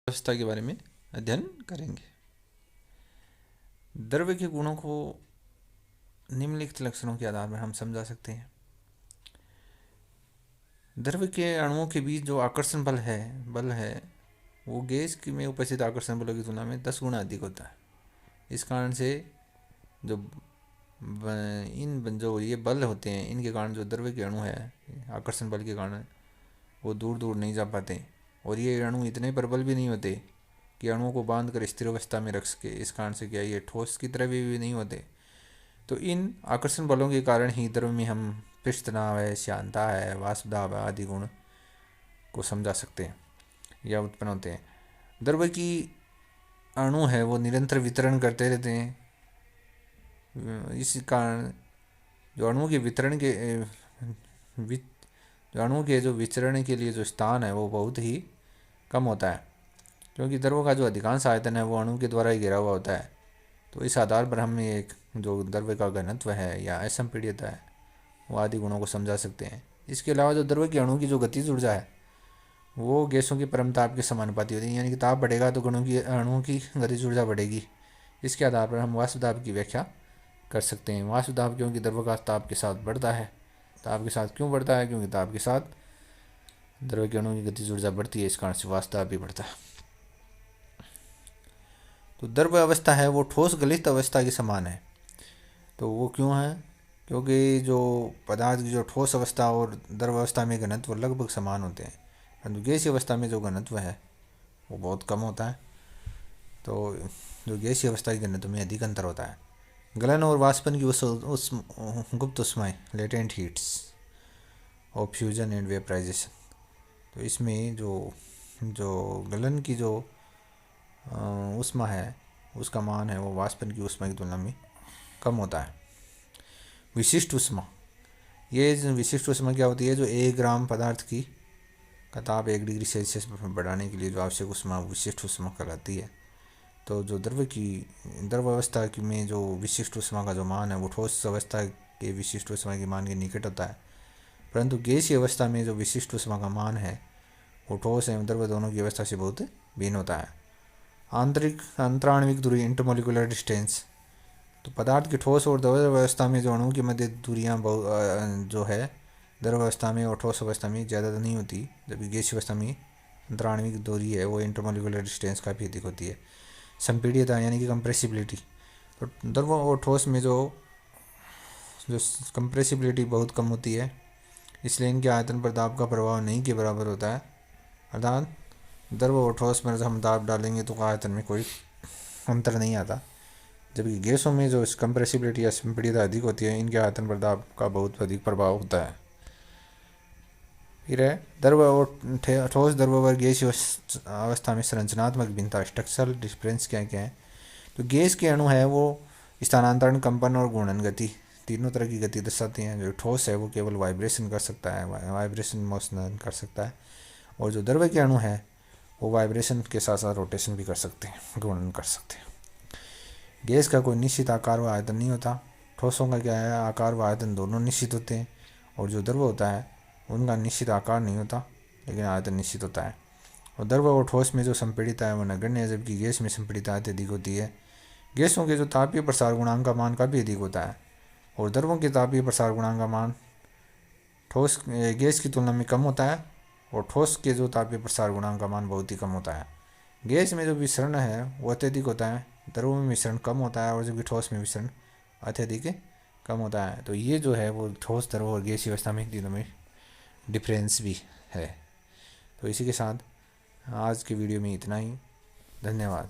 अवस्था के बारे में अध्ययन करेंगे। द्रव्य के गुणों को निम्नलिखित लक्षणों के आधार पर हम समझा सकते हैं। द्रव्य के अणुओं के बीच जो आकर्षण बल है वो गैस में उपस्थित आकर्षण बलों की तुलना में 10 गुना अधिक होता है। इस कारण से जो ये बल होते हैं, इनके कारण जो द्रव्य के अणु है आकर्षण बल के कारण वो दूर दूर नहीं जा पाते, और ये अणु इतने प्रबल भी नहीं होते कि अणुओं को बांध कर स्थिर अवस्था में रख सके। इस कारण से क्या ये ठोस की तरह भी नहीं होते। तो इन आकर्षण बलों के कारण ही द्रव्य में हम पृष्ठ तनाव है, श्यानता है, वाष्प दाब आदि गुण को समझा सकते हैं या उत्पन्न होते हैं। द्रव्य की अणु है वो निरंतर वितरण करते रहते हैं। इस कारण जो अणुओं के वितरण के जो अणुओं के जो विचरण के लिए जो स्थान है वो बहुत ही कम होता है, क्योंकि द्रव्यों का जो अधिकांश आयतन है वो अणु के द्वारा ही घिरा हुआ होता है। तो इस आधार पर हम एक जो द्रव्य का घनत्व है या असंपीड्यता है वो आदि गुणों को समझा सकते हैं। इसके अलावा जो द्रव्य के अणु की जो गतिज ऊर्जा है वो गैसों की परमताप के समानुपाती होती है, यानी कि ताप बढ़ेगा तो अणुओं की गतिज ऊर्जा बढ़ेगी। इसके आधार पर हम वाष्प दाब की व्याख्या कर सकते हैं। वाष्प दाब क्योंकि द्रव्य का ताप के साथ बढ़ता है। ताप के साथ क्यों बढ़ता है? क्योंकि ताप के साथ द्रव्य के अणुओं की गतिज ऊर्जा बढ़ती है, इस कारण से वाष्प दाब भी बढ़ता है। तो द्रव्य अवस्था है वो ठोस गलित अवस्था के समान है। तो वो क्यों है? क्योंकि जो पदार्थ की जो ठोस अवस्था और द्रव्य अवस्था में घनत्व लगभग समान होते हैं, परंतु गैसीय अवस्था में जो घनत्व है वो बहुत कम होता है। तो जो गैसीय अवस्था के घनत्व में अधिक अंतर होता है। गलन और वाष्पन की उस गुप्त ऊष्माएं, latent heats of fusion and vaporisation, तो इसमें जो गलन की जो ऊष्मा है उसका मान है वो वाष्पन की ऊष्मा की तुलना में कम होता है। विशिष्ट ऊष्मा, ये विशिष्ट ऊष्मा क्या होती है? जो 1 ग्राम पदार्थ की का ताप 1 डिग्री सेल्सियस पर बढ़ाने के लिए जो आवश्यक ऊष्मा विशिष्ट ऊष्मा कहलाती है। तो जो द्रव्य अवस्था में जो विशिष्ट ऊष्मा का जो मान है वो ठोस अवस्था के विशिष्ट ऊष्मा के मान के निकट होता है, परंतु गैसीय अवस्था में जो विशिष्ट ऊष्मा का मान है वो ठोस एवं द्रव्य दोनों की अवस्था से बहुत भिन्न होता है। अंतराण्विक दूरी, इंटरमोलिकुलर डिस्टेंस, तो पदार्थ की ठोस और द्रव्य अवस्था में जो अणुओं की मध्य दूरियाँ जो है द्रव्य अवस्था में और ठोस अवस्था में ज़्यादा नहीं होती, जबकि गैसीय अवस्था में अंतराण्विक दूरी है वो इंटरमोलिकुलर डिस्टेंस काफ़ी अधिक होती है। संपीड्यता यानी कि कंप्रेसिबिलिटी, तो द्रव और ठोस में जो कंप्रेसिबिलिटी बहुत कम होती है, इसलिए इनके आयतन पर दाब का प्रभाव नहीं के बराबर होता है। अर्थात द्रव और ठोस में जब हम दाब डालेंगे तो आयतन में कोई अंतर नहीं आता, जबकि गैसों में जो कंप्रेसिबिलिटी या संपीड्यता अधिक होती है इनके आयतन पर दाब का बहुत अधिक प्रभाव होता है। फिर है द्रव और ठोस द्रव व गैसीय अवस्था में संरचनात्मक भिन्नता, स्ट्रक्चरल डिफरेंस क्या क्या है? तो गैस के अणु है वो स्थानांतरण, कंपन और घूर्णन गति, तीनों तरह की गति दर्शाते हैं। जो ठोस है वो केवल वाइब्रेशन कर सकता है, वाइब्रेशन मोशन कर सकता है, और जो द्रव्य के अणु है वो वाइब्रेशन के साथ साथ रोटेशन भी कर सकते हैं, घूर्णन कर सकते हैं। गैस का कोई निश्चित आकार व आयतन नहीं होता। ठोसों का क्या है? आकार व आयतन दोनों निश्चित होते हैं, और जो द्रव्य होता है उनका निश्चित आकार नहीं होता लेकिन आयतन निश्चित होता है। और द्रव्य और ठोस में जो संपीड़ितता है वह नगण्य है, जबकि गैस में संपीड़ितता अत्यधिक होती है। गैसों के जो तापीय प्रसार गुणांक का मान काफ़ी अधिक होता है, और द्रव्यों के तापीय प्रसार गुणांक का मान गैस की तुलना में कम होता है, और ठोस के जो तापीय प्रसार गुणांक का मान बहुत ही कम होता है। गैस में जो विसरण है वो अत्यधिक होता है, द्रव में विसरण कम होता है, और जबकि ठोस में विसरण अत्यधिक कम होता है। तो ये जो है वो ठोस, द्रव और गैसीय अवस्था में तीनों में डिफरेंस भी है। तो इसी के साथ आज के वीडियो में इतना ही। धन्यवाद।